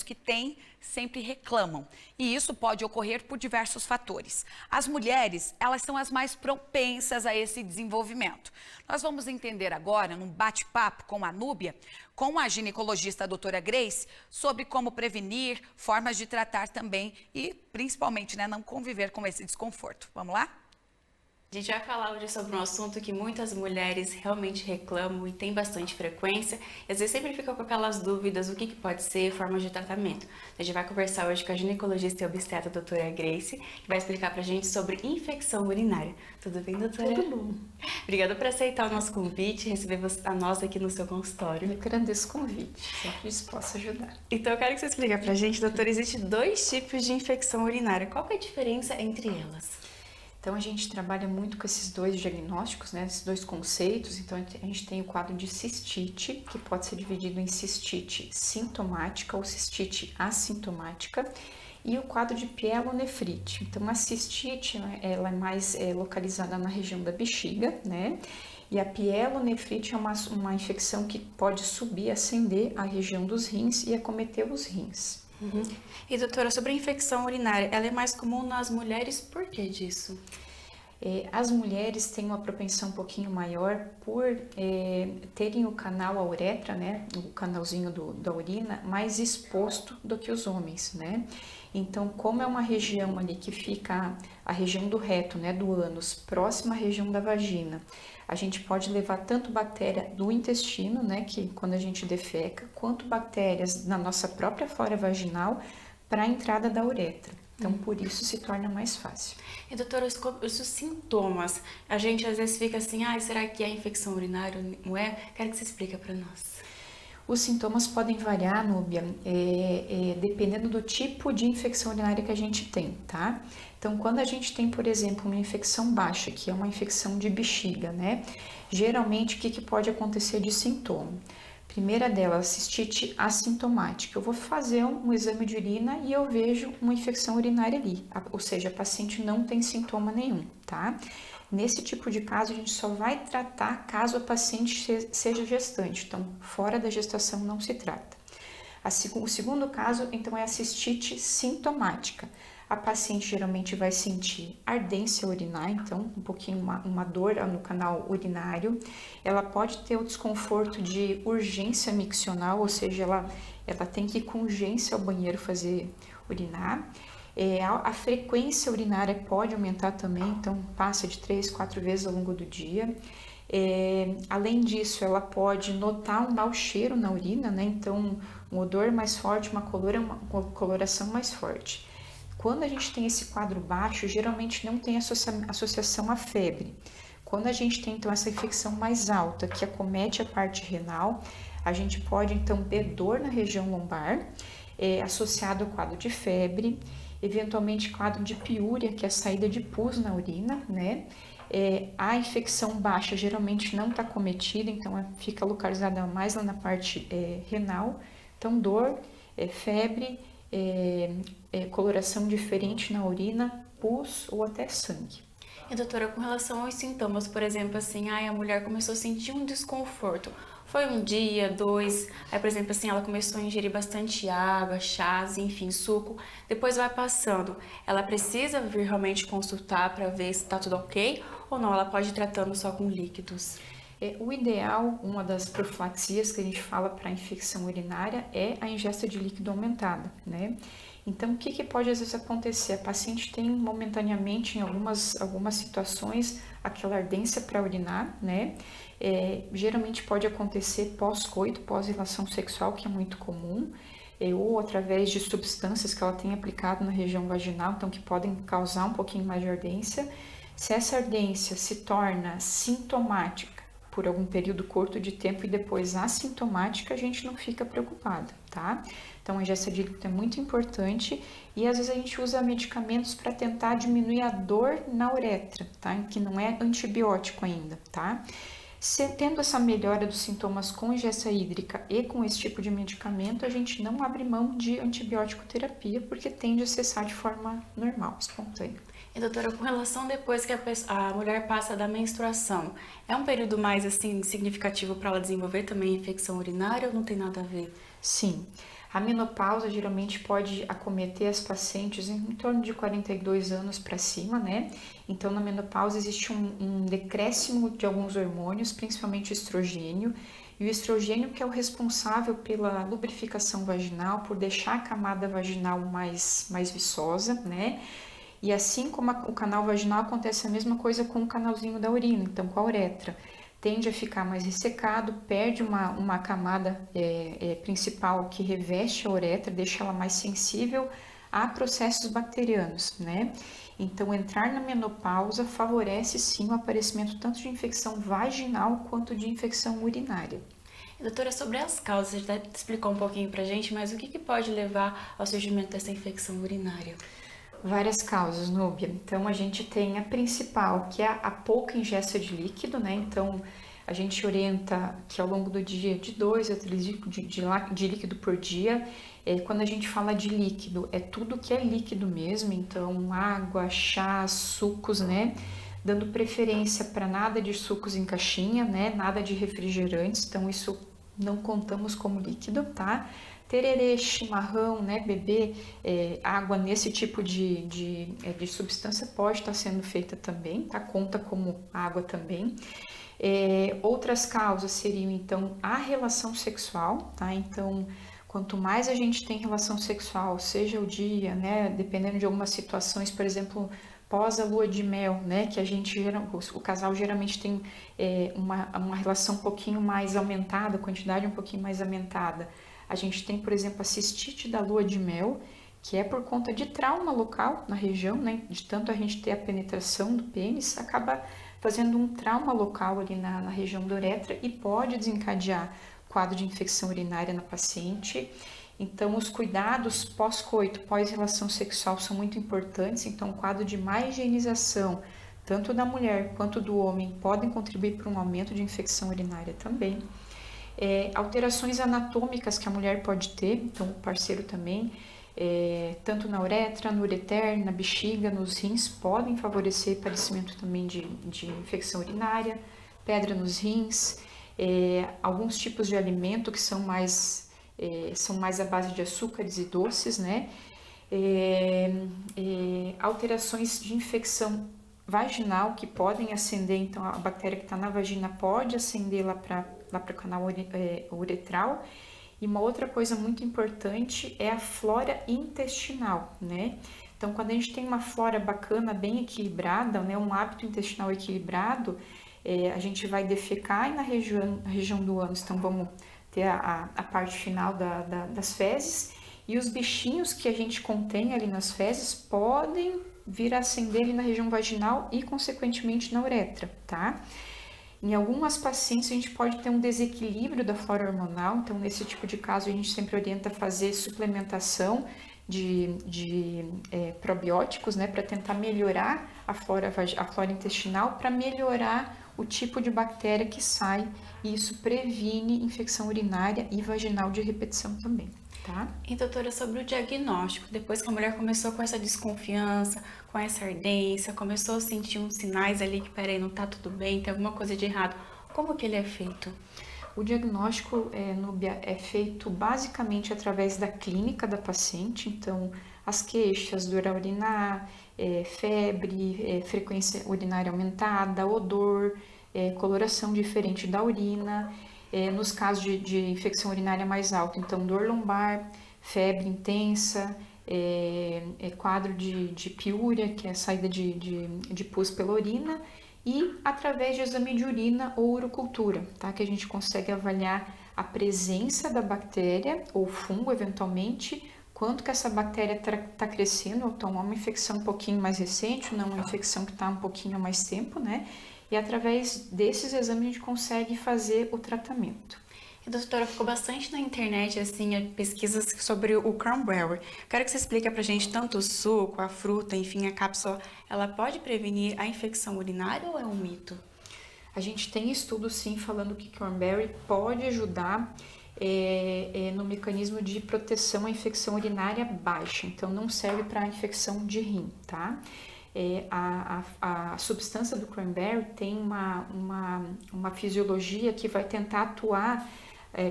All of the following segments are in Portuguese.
que têm sempre reclamam. E isso pode ocorrer por diversos fatores. As mulheres, elas são as mais propensas a esse desenvolvimento. Nós vamos entender agora, num bate-papo com a Núbia, com a ginecologista a doutora Grace, sobre como prevenir, formas de tratar também e, principalmente, não conviver com esse desconforto. Vamos lá? A gente vai falar hoje sobre um assunto que muitas mulheres realmente reclamam e tem bastante frequência. E às vezes sempre ficam com aquelas dúvidas, o que pode ser, formas de tratamento. A gente vai conversar hoje com a ginecologista e obstetra, a doutora Grace, que vai explicar pra gente sobre infecção urinária. Tudo bem, doutora? Tudo bom. Obrigada por aceitar o nosso convite e receber a nós aqui no seu consultório. Eu agradeço o convite, sempre disposta a ajudar. Então eu quero que você explique pra gente, doutora, existem 2 tipos de infecção urinária. Qual que é a diferença entre elas? Então, a gente trabalha muito com esses 2 diagnósticos, né, esses 2 conceitos. Então, a gente tem o quadro de cistite, que pode ser dividido em cistite sintomática ou cistite assintomática, e o quadro de pielonefrite. Então, a cistite, ela é mais localizada na região da bexiga, né, e a pielonefrite é uma infecção que pode subir, ascender a região dos rins e acometer os rins. E doutora, sobre a infecção urinária, ela é mais comum nas mulheres, por que disso? As mulheres têm uma propensão um pouquinho maior por terem o canal, a uretra, né, o canalzinho da urina, mais exposto do que os homens, né? Então, como é uma região ali que fica a região do reto, né, do ânus, próxima à região da vagina, a gente pode levar tanto bactéria do intestino, né, que quando a gente defeca, quanto bactérias na nossa própria flora vaginal para a entrada da uretra. Então, por isso se torna mais fácil. E doutora, os sintomas, a gente às vezes fica assim, será que é infecção urinária, não é? Quero que você explique para nós. Os sintomas podem variar, Núbia, dependendo do tipo de infecção urinária que a gente tem, tá? Então, quando a gente tem, por exemplo, uma infecção baixa, que é uma infecção de bexiga, né? Geralmente, o que pode acontecer de sintoma? Primeira delas, cistite assintomática. Eu vou fazer um exame de urina e eu vejo uma infecção urinária ali, ou seja, a paciente não tem sintoma nenhum, tá? Nesse tipo de caso, a gente só vai tratar caso a paciente seja gestante, então fora da gestação não se trata. O segundo caso, então, é a cistite sintomática. A paciente geralmente vai sentir ardência urinar, então um pouquinho uma dor no canal urinário. Ela pode ter o desconforto de urgência miccional, ou seja, ela tem que ir com urgência ao banheiro fazer urinar. A frequência urinária pode aumentar também, então passa de 3, 4 vezes ao longo do dia. Além disso, ela pode notar um mau cheiro na urina, né? Então um odor mais forte, uma coloração mais forte. Quando a gente tem esse quadro baixo, geralmente não tem associação à febre. Quando a gente tem, então, essa infecção mais alta, que acomete a parte renal, a gente pode, então, ter dor na região lombar, associado ao quadro de febre, eventualmente quadro de piúria, que é a saída de pus na urina, né? A infecção baixa geralmente não está acometida, então fica localizada mais lá na parte renal. Então, dor, febre, coloração diferente na urina, pus ou até sangue. E doutora, com relação aos sintomas, por exemplo, assim, a mulher começou a sentir um desconforto. Foi um dia, 2, aí, por exemplo, assim, ela começou a ingerir bastante água, chás, enfim, suco. Depois vai passando. Ela precisa vir realmente consultar para ver se está tudo ok ou não? Ela pode ir tratando só com líquidos? O ideal, uma das profilaxias que a gente fala para infecção urinária é a ingesta de líquido aumentada, né? Então, o que pode às vezes acontecer? A paciente tem momentaneamente, em algumas situações, aquela ardência para urinar, né? Geralmente pode acontecer pós-coito, pós-relação sexual, que é muito comum, ou através de substâncias que ela tem aplicado na região vaginal, então que podem causar um pouquinho mais de ardência. Se essa ardência se torna sintomática por algum período curto de tempo e depois assintomática, a gente não fica preocupado, tá? Então, a ingesta de líquido é muito importante e às vezes a gente usa medicamentos para tentar diminuir a dor na uretra, tá? Que não é antibiótico ainda, tá? Tendo essa melhora dos sintomas com ingesta hídrica e com esse tipo de medicamento, a gente não abre mão de antibiótico terapia porque tende a cessar de forma normal, espontânea. E doutora, com relação depois que a mulher passa da menstruação, é um período mais assim significativo para ela desenvolver também infecção urinária ou não tem nada a ver? Sim. A menopausa geralmente pode acometer as pacientes em torno de 42 anos para cima, né? Então, na menopausa existe um decréscimo de alguns hormônios, principalmente o estrogênio. E o estrogênio que é o responsável pela lubrificação vaginal, por deixar a camada vaginal mais viçosa, né? E assim como o canal vaginal, acontece a mesma coisa com o canalzinho da urina, então com a uretra. Tende a ficar mais ressecado, perde uma camada principal que reveste a uretra, deixa ela mais sensível a processos bacterianos, né? Então, entrar na menopausa favorece sim o aparecimento tanto de infecção vaginal quanto de infecção urinária. Doutora, sobre as causas, você já explicou um pouquinho pra gente, mas o que pode levar ao surgimento dessa infecção urinária? Várias causas, Núbia. Então, a gente tem a principal, que é a pouca ingesta de líquido, né? Então, a gente orienta que ao longo do dia, de 2 a 3 litros de líquido por dia. Quando a gente fala de líquido, é tudo que é líquido mesmo, então água, chá, sucos, né? Dando preferência para nada de sucos em caixinha, né? Nada de refrigerantes, então isso não contamos como líquido, tá? Tererê, chimarrão, né, beber água nesse tipo de substância pode estar sendo feita também, tá? Conta como água também. Outras causas seriam, então, a relação sexual, tá? Então, quanto mais a gente tem relação sexual, seja o dia, né, dependendo de algumas situações, por exemplo, pós a lua de mel, né, que o casal geralmente tem uma relação um pouquinho mais aumentada, quantidade um pouquinho mais aumentada. A gente tem, por exemplo, a cistite da lua de mel, que é por conta de trauma local na região, né, de tanto a gente ter a penetração do pênis, acaba fazendo um trauma local ali na região da uretra e pode desencadear quadro de infecção urinária na paciente. Então, os cuidados pós-coito, pós-relação sexual são muito importantes. Então, o quadro de má higienização, tanto da mulher quanto do homem, podem contribuir para um aumento de infecção urinária também. Alterações anatômicas que a mulher pode ter, então o parceiro também, tanto na uretra, no ureter, na bexiga, nos rins, podem favorecer aparecimento também de infecção urinária, pedra nos rins, alguns tipos de alimento que são mais à base de açúcares e doces, né? Alterações de infecção vaginal que podem ascender, então a bactéria que está na vagina pode ascender lá para o canal uretral. E uma outra coisa muito importante é a flora intestinal, né? Então, quando a gente tem uma flora bacana, bem equilibrada, né, um hábito intestinal equilibrado, a gente vai defecar na região do ânus, então vamos ter a parte final das fezes, e os bichinhos que a gente contém ali nas fezes podem vir a ascender ali na região vaginal e, consequentemente, na uretra, tá? Em algumas pacientes, a gente pode ter um desequilíbrio da flora hormonal, então, nesse tipo de caso, a gente sempre orienta a fazer suplementação de probióticos, né, para tentar melhorar a flora intestinal, para melhorar o tipo de bactéria que sai, e isso previne infecção urinária e vaginal de repetição também. Tá? E doutora, sobre o diagnóstico, depois que a mulher começou com essa desconfiança, com essa ardência, começou a sentir uns sinais ali que, peraí, não tá tudo bem, tem alguma coisa de errado, como que ele é feito? O diagnóstico, Núbia, é feito basicamente através da clínica da paciente, então as queixas, dor a urinar, febre, frequência urinária aumentada, odor, coloração diferente da urina. Nos casos de infecção urinária mais alta, então dor lombar, febre intensa, quadro de piúria, que é a saída de pus pela urina, e através de exame de urina ou urocultura, tá? Que a gente consegue avaliar a presença da bactéria ou fungo, eventualmente, quanto que essa bactéria está crescendo, ou então é uma infecção um pouquinho mais recente, não uma infecção que está um pouquinho há mais tempo, né? E através desses exames a gente consegue fazer o tratamento. E doutora, ficou bastante na internet, assim, pesquisas sobre o cranberry. Quero que você explique pra gente tanto o suco, a fruta, enfim, a cápsula, ela pode prevenir a infecção urinária ou é um mito? A gente tem estudos, sim, falando que cranberry pode ajudar no mecanismo de proteção à infecção urinária baixa. Então, não serve para infecção de rim, tá? A substância do cranberry tem uma fisiologia que vai tentar atuar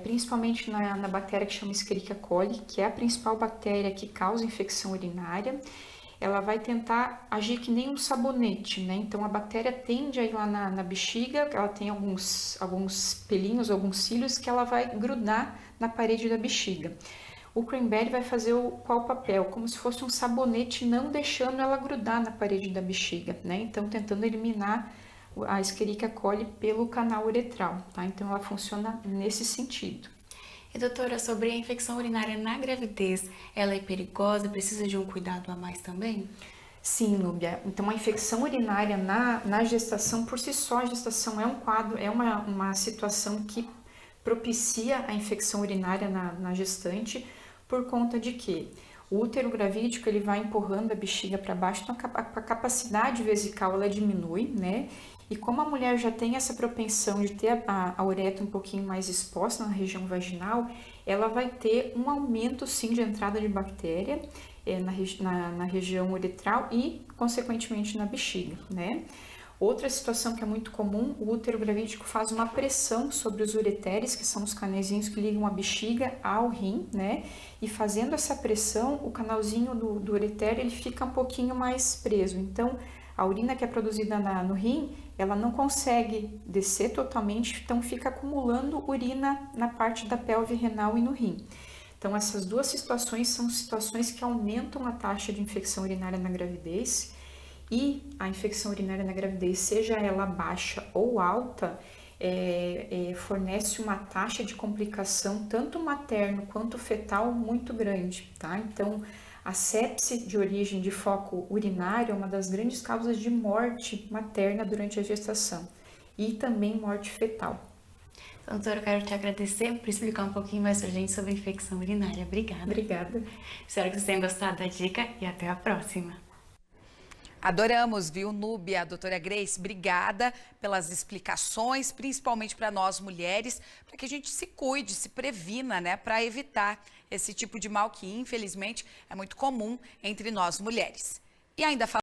principalmente na bactéria que chama Escherichia coli, que é a principal bactéria que causa infecção urinária. Ela vai tentar agir que nem um sabonete, né? Então a bactéria tende a ir lá na bexiga, ela tem alguns pelinhos, alguns cílios que ela vai grudar na parede da bexiga. O cranberry vai fazer qual papel? Como se fosse um sabonete, não deixando ela grudar na parede da bexiga, né? Então tentando eliminar a Escherichia coli pelo canal uretral, tá? Então ela funciona nesse sentido. E doutora, sobre a infecção urinária na gravidez, ela é perigosa, precisa de um cuidado a mais também? Sim, Núbia. Então a infecção urinária na gestação, por si só, a gestação é um quadro, é uma situação que propicia a infecção urinária na gestante, por conta de que o útero gravídico ele vai empurrando a bexiga para baixo, então a capacidade vesical ela diminui, né? E como a mulher já tem essa propensão de ter a uretra um pouquinho mais exposta na região vaginal, ela vai ter um aumento sim de entrada de bactéria na região uretral e consequentemente na bexiga, né? Outra situação que é muito comum, o útero gravídico faz uma pressão sobre os ureteres, que são os canaizinhos que ligam a bexiga ao rim, né? E fazendo essa pressão, o canalzinho do ureter ele fica um pouquinho mais preso. Então, a urina que é produzida no rim, ela não consegue descer totalmente, então fica acumulando urina na parte da pelve renal e no rim. Então, essas duas situações são situações que aumentam a taxa de infecção urinária na gravidez. E a infecção urinária na gravidez, seja ela baixa ou alta, fornece uma taxa de complicação tanto materno quanto fetal muito grande, tá? Então, a sepse de origem de foco urinário é uma das grandes causas de morte materna durante a gestação e também morte fetal. Então, doutora, eu quero te agradecer por explicar um pouquinho mais pra gente sobre a infecção urinária. Obrigada. Obrigada. Espero que vocês tenham gostado da dica e até a próxima. Adoramos, viu, Núbia? Doutora Grace, obrigada pelas explicações, principalmente para nós mulheres, para que a gente se cuide, se previna, né, para evitar esse tipo de mal que, infelizmente, é muito comum entre nós mulheres. E ainda